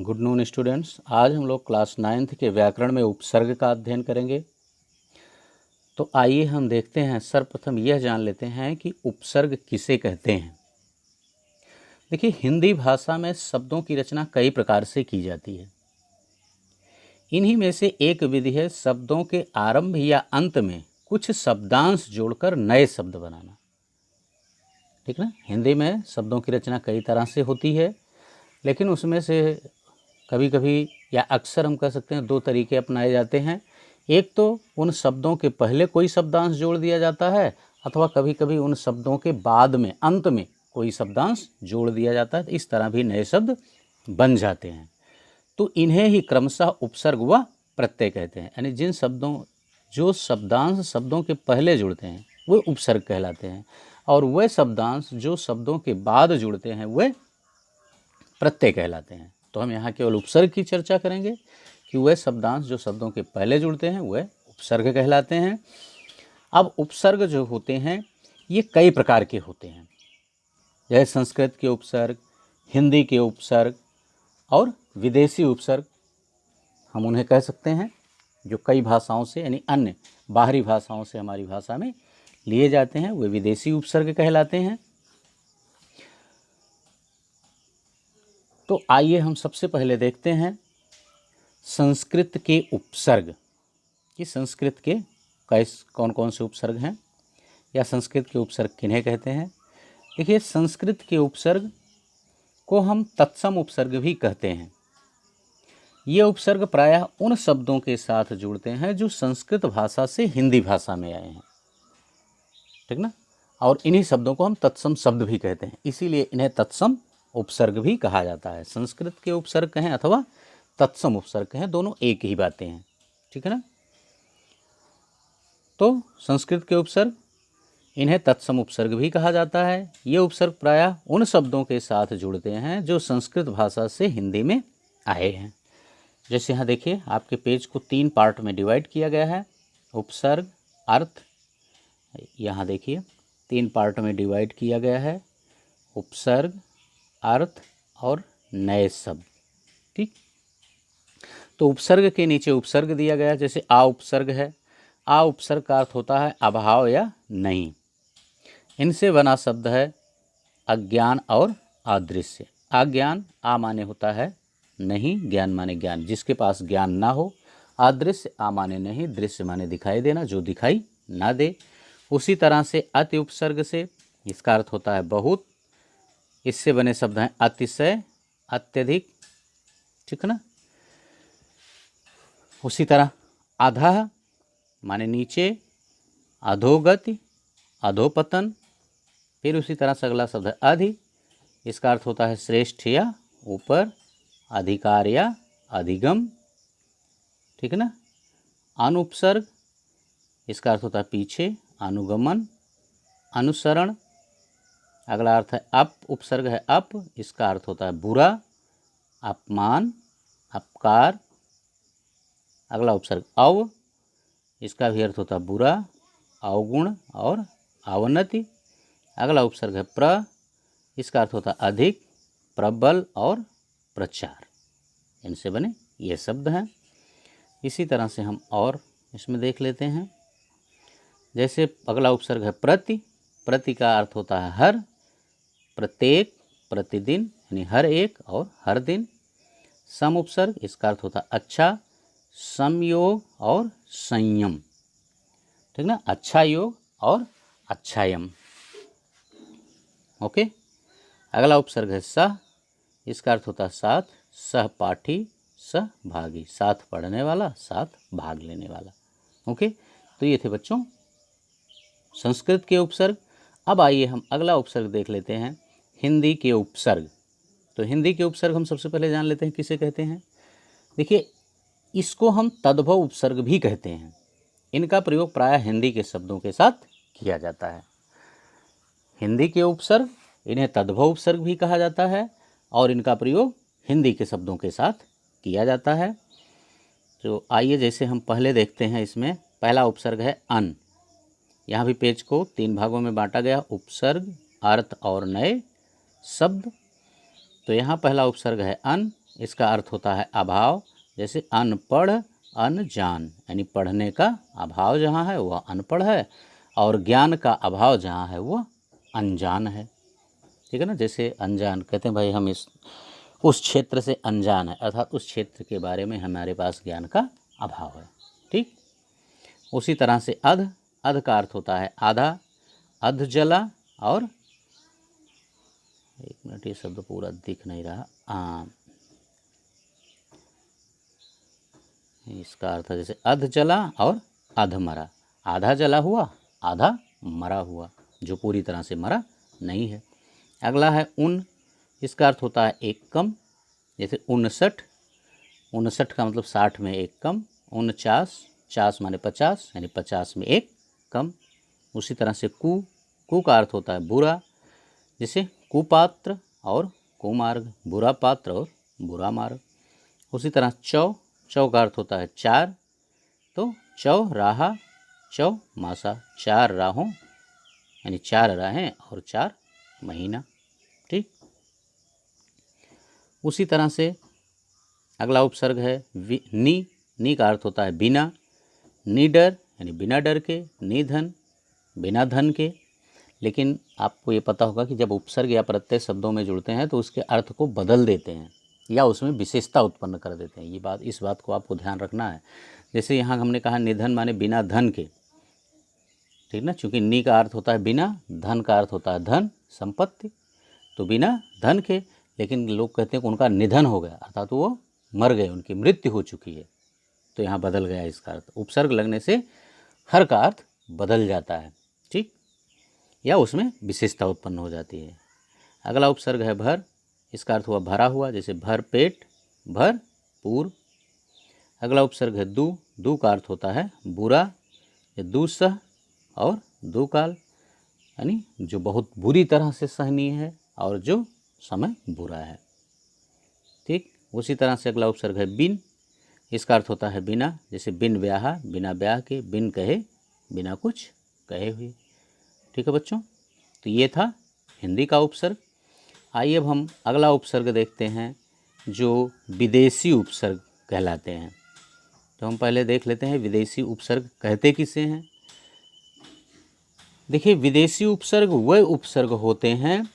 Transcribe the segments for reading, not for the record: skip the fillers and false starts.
Good noon students. आज हम लोग क्लास 9th के व्याकरण में उपसर्ग का अध्ययन करेंगे। तो आइए हम देखते हैं, सर्वप्रथम यह जान लेते हैं कि उपसर्ग किसे कहते हैं। देखिए, हिंदी भाषा में शब्दों की रचना कई प्रकार से की जाती है। इन्हीं में से एक विधि है शब्दों के आरंभ या अंत में कुछ शब्दांश जोड़कर नए शब्द बनाना। ठीक ना। हिंदी में शब्दों की रचना कई तरह से होती है, लेकिन उसमें से कभी कभी या अक्सर हम कह सकते हैं दो तरीके अपनाए जाते हैं। एक तो उन शब्दों के पहले कोई शब्दांश जोड़ दिया जाता है, अथवा कभी कभी उन शब्दों के बाद में अंत में कोई शब्दांश जोड़ दिया जाता है। इस तरह भी नए शब्द बन जाते हैं। तो इन्हें ही क्रमशः उपसर्ग व प्रत्यय कहते हैं। यानी जिन शब्दों जो शब्दांश शब्दों के पहले जुड़ते हैं वे उपसर्ग कहलाते हैं, और वे शब्दांश जो शब्दों के बाद जुड़ते हैं वे प्रत्यय कहलाते हैं। तो हम यहाँ केवल उपसर्ग की चर्चा करेंगे कि वे शब्दांश जो शब्दों के पहले जुड़ते हैं वे उपसर्ग कहलाते हैं। अब उपसर्ग जो होते हैं ये कई प्रकार के होते हैं, जैसे संस्कृत के उपसर्ग, हिंदी के उपसर्ग और विदेशी उपसर्ग हम उन्हें कह सकते हैं, जो कई भाषाओं से यानी अन्य बाहरी भाषाओं से हमारी भाषा में लिए जाते हैं, वे विदेशी उपसर्ग कहलाते हैं। तो आइए हम सबसे पहले देखते हैं संस्कृत के उपसर्ग कि संस्कृत के कौन कौन से उपसर्ग हैं या संस्कृत के उपसर्ग किन्हें कहते हैं। देखिए, संस्कृत के उपसर्ग को हम तत्सम उपसर्ग भी कहते हैं। ये उपसर्ग प्रायः उन शब्दों के साथ जुड़ते हैं जो संस्कृत भाषा से हिंदी भाषा में आए हैं। ठीक ना। और इन्हीं शब्दों को हम तत्सम शब्द भी कहते हैं, इसीलिए इन्हें तत्सम उपसर्ग भी कहा जाता है। संस्कृत के उपसर्ग कहें अथवा तत्सम उपसर्ग कहें, दोनों एक ही बातें हैं। ठीक है ना। तो संस्कृत के उपसर्ग इन्हें तत्सम उपसर्ग भी कहा जाता है। ये उपसर्ग प्रायः उन शब्दों के साथ जुड़ते हैं जो संस्कृत भाषा से हिंदी में आए हैं। जैसे यहाँ देखिए, आपके पेज को 3 पार्ट में डिवाइड किया गया है। उपसर्ग, अर्थ, यहाँ देखिए 3 पार्ट में डिवाइड किया गया है। उपसर्ग, अर्थ और नए शब्द। ठीक। तो उपसर्ग के नीचे उपसर्ग दिया गया, जैसे आ उपसर्ग है। आ उपसर्ग का अर्थ होता है अभाव या नहीं। इनसे बना शब्द है अज्ञान और अदृश्य। अज्ञान, आ माने होता है नहीं, ज्ञान माने ज्ञान, जिसके पास ज्ञान ना हो। अदृश्य, आ माने नहीं, दृश्य माने दिखाई देना, जो दिखाई ना दे। उसी तरह से अति उपसर्ग से इसका अर्थ होता है बहुत। इससे बने शब्द हैं अतिशय, अत्यधिक। ठीक ना। उसी तरह अधः माने नीचे, अधोगति, अधोपतन। फिर उसी तरह से अगला शब्द है अधि। इसका अर्थ होता है श्रेष्ठ या ऊपर, अधिकार या अधिगम। ठीक ना। अनुपसर्ग, इसका अर्थ होता है पीछे, अनुगमन, अनुसरण। अगला अर्थ है अप उपसर्ग है अप। इसका अर्थ होता है बुरा, अपमान, अपकार। अगला उपसर्ग अव। इसका भी अर्थ होता है बुरा, अवगुण और अवनति। अगला उपसर्ग है प्र। इसका अर्थ होता है अधिक, प्रबल और प्रचार। इनसे बने ये शब्द हैं। इसी तरह से हम और इसमें देख लेते हैं। जैसे अगला उपसर्ग है प्रति। प्रति का अर्थ होता है हर, प्रत्येक, प्रतिदिन यानी हर एक और हर दिन। सम उपसर्ग, इसका अर्थ होता है अच्छा, समयोग और संयम। ठीक ना। अच्छा योग और अच्छायम। ओके। अगला उपसर्ग है सह। इसका अर्थ होता है साथ, सहपाठी, सहभागी, साथ पढ़ने वाला, साथ भाग लेने वाला। ओके। तो ये थे बच्चों संस्कृत के उपसर्ग। अब आइए हम अगला उपसर्ग देख लेते हैं, हिंदी के उपसर्ग। तो हिंदी के उपसर्ग हम सबसे पहले जान लेते हैं किसे कहते हैं। देखिए, इसको हम तद्भव उपसर्ग भी कहते हैं। इनका प्रयोग प्रायः हिंदी के शब्दों के साथ किया जाता है। हिंदी के उपसर्ग इन्हें तद्भव उपसर्ग भी कहा जाता है, और इनका प्रयोग हिंदी के शब्दों के साथ किया जाता है। तो आइए, जैसे हम पहले देखते हैं, इसमें पहला उपसर्ग है अन। यहाँ भी पेज को 3 भागों में बांटा गया, उपसर्ग, अर्थ और नए शब्द। तो यहाँ पहला उपसर्ग है अन। इसका अर्थ होता है अभाव, जैसे अनपढ़ अनजान, यानी पढ़ने का अभाव जहाँ है वह अनपढ़ है, और ज्ञान का अभाव जहाँ है वह अनजान है। ठीक है ना, जैसे अनजान कहते हैं भाई हम उस क्षेत्र से अनजान है, अर्थात उस क्षेत्र के बारे में हमारे पास ज्ञान का अभाव है। ठीक, उसी तरह से अध, अध का अर्थ होता है आधा, अध जला, और एक मिनट ये शब्द पूरा दिख नहीं रहा, इसका अर्थ है जैसे अध जला और अध मरा, आधा जला हुआ आधा मरा हुआ, जो पूरी तरह से मरा नहीं है। अगला है उन, इसका अर्थ होता है एक कम, जैसे 59, 59 का मतलब 60 में एक कम, 49, 50 माने 50, यानी 50 में एक कम। उसी तरह से कु, कु का अर्थ होता है बुरा, जैसे कुपात्र और कुमार्ग, बुरा पात्र और बुरा मार्ग। उसी तरह चौ, चौ का अर्थ होता है चार, तो चौ राहा चौ मासा, चार राहों यानी चार राहें और 4 महीना। ठीक, उसी तरह से अगला उपसर्ग है नी, नी का अर्थ होता है बिना, निडर यानी बिना डर के, निधन बिना धन के। लेकिन आपको ये पता होगा कि जब उपसर्ग या प्रत्यय शब्दों में जुड़ते हैं तो उसके अर्थ को बदल देते हैं या उसमें विशेषता उत्पन्न कर देते हैं। ये बात, इस बात को आपको ध्यान रखना है। जैसे यहाँ हमने कहा निधन माने बिना धन के, ठीक ना, चूँकि नी का अर्थ होता है बिना, धन का अर्थ होता है धन संपत्ति, तो बिना धन के, लेकिन लोग कहते हैं कि उनका निधन हो गया, अर्थात वो मर गए, उनकी मृत्यु हो चुकी है, तो यहाँ बदल गया इसका अर्थ। उपसर्ग लगने से हर का अर्थ बदल जाता है। ठीक, या उसमें विशेषता उत्पन्न हो जाती है। अगला उपसर्ग है भर, इसका अर्थ हुआ भरा हुआ, जैसे भर पेट, भर पूर। अगला उपसर्ग है दू, दू का अर्थ होता है बुरा, दुसह और दुकाल, यानी जो बहुत बुरी तरह से सहनीय है और जो समय बुरा है। ठीक, उसी तरह से अगला उपसर्ग है बिन, इसका अर्थ होता है बिना, जैसे बिन ब्याह, बिना ब्याह के, बिन कहे, बिना कुछ कहे हुए। ठीक है बच्चों, तो ये था हिंदी का उपसर्ग। आइए अब हम अगला उपसर्ग देखते हैं जो विदेशी उपसर्ग कहलाते हैं। तो हम पहले देख लेते हैं विदेशी उपसर्ग कहते किसे हैं। देखिए, विदेशी उपसर्ग वह उपसर्ग होते हैं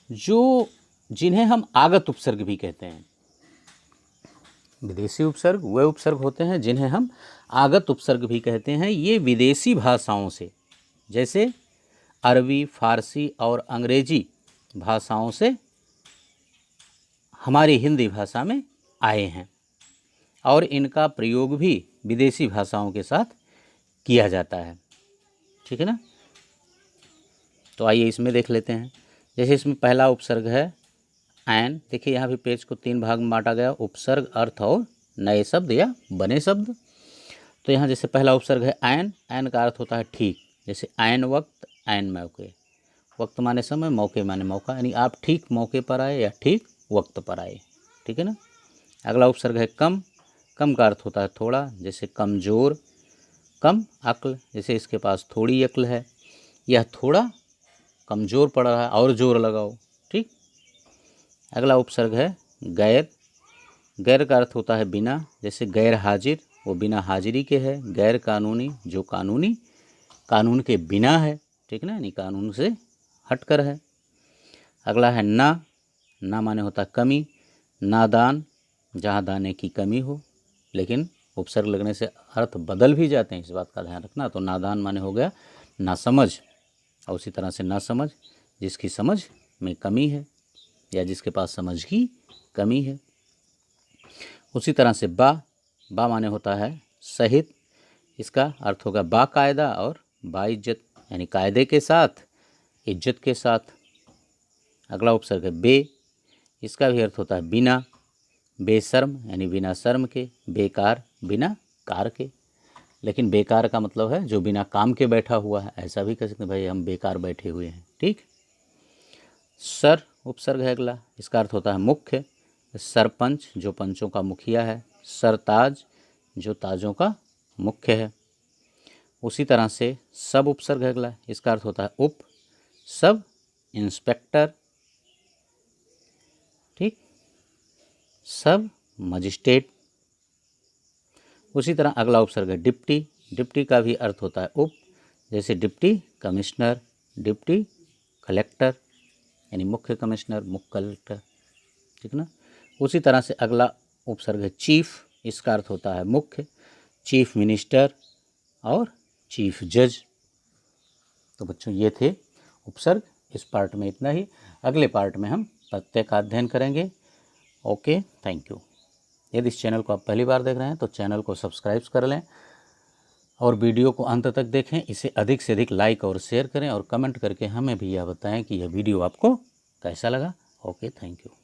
जो जिन्हें हम आगत उपसर्ग भी कहते हैं। विदेशी उपसर्ग वह उपसर्ग होते हैं जिन्हें हम आगत उपसर्ग भी कहते हैं। ये विदेशी भाषाओं से, जैसे अरबी, फारसी और अंग्रेजी भाषाओं से हमारी हिंदी भाषा में आए हैं, और इनका प्रयोग भी विदेशी भाषाओं के साथ किया जाता है। ठीक है ना, तो आइए इसमें देख लेते हैं। जैसे इसमें पहला उपसर्ग है ऐन। देखिए यहाँ भी पेज को 3 भाग में बांटा गया, उपसर्ग, अर्थ और नए शब्द या बने शब्द। तो यहाँ जैसे पहला उपसर्ग है ऐन, ऐन का अर्थ होता है ठीक, जैसे ऐन वक्त, ऐन मौके, वक्त माने समय, मौके माने मौका, यानी आप ठीक मौके पर आए या ठीक वक्त पर आए। ठीक है ना। अगला उपसर्ग है कम, कम का अर्थ होता है थोड़ा, जैसे कमज़ोर, कम अक्ल, जैसे इसके पास थोड़ी अक्ल है, यह थोड़ा कमज़ोर पड़ रहा है और जोर लगाओ। ठीक। अगला उपसर्ग है गैर, गैर का अर्थ होता है बिना, जैसे गैर हाजिर, वो बिना हाजिरी के है, गैर कानूनी, जो कानूनी कानून के बिना है। ठीक ना, यानी कानून से हटकर है। अगला है ना, ना माने होता है कमी, नादान, जहाँ दाने की कमी हो, लेकिन उपसर्ग लगने से अर्थ बदल भी जाते हैं, इस बात का ध्यान रखना। तो नादान माने हो गया नासमझ, और उसी तरह से नासमझ, जिसकी समझ में कमी है या जिसके पास समझ की कमी है। उसी तरह से बा, बा माने होता है सहित, इसका अर्थ होगा बाकायदा और बाइज्जत, यानी कायदे के साथ, इज्जत के साथ। अगला उपसर्ग है बे, इसका भी अर्थ होता है बिना, बेशर्म यानी बिना शर्म के, बेकार बिना कार के, लेकिन बेकार का मतलब है जो बिना काम के बैठा हुआ है, ऐसा भी कह सकते हैं भाई हम बेकार बैठे हुए हैं। ठीक। सर उपसर्ग है अगला, इसका अर्थ होता है मुख्य, सरपंच जो पंचों का मुखिया है, सरताज जो ताजों का मुख्य है। उसी तरह से सब उपसर्ग है अगला, इसका अर्थ होता है उप, सब इंस्पेक्टर। ठीक। सब मजिस्ट्रेट। उसी तरह अगला उपसर्ग है डिप्टी। डिप्टी का भी अर्थ होता है उप, जैसे डिप्टी कमिश्नर, डिप्टी कलेक्टर, यानी मुख्य कमिश्नर, मुख्य कलेक्टर, ठीक ना। उसी तरह से अगला उपसर्ग है चीफ। इसका अर्थ होता है मुख्य, चीफ मिनिस्टर और चीफ जज। तो बच्चों ये थे उपसर्ग। इस पार्ट में इतना ही। अगले पार्ट में हम प्रत्यय का अध्ययन करेंगे। Okay, thank you. यदि इस चैनल को आप पहली बार देख रहे हैं तो चैनल को सब्सक्राइब कर लें और वीडियो को अंत तक देखें। इसे अधिक से अधिक लाइक और शेयर करें और कमेंट करके हमें भी यह बताएं कि यह वीडियो आपको कैसा लगा। Okay, thank you.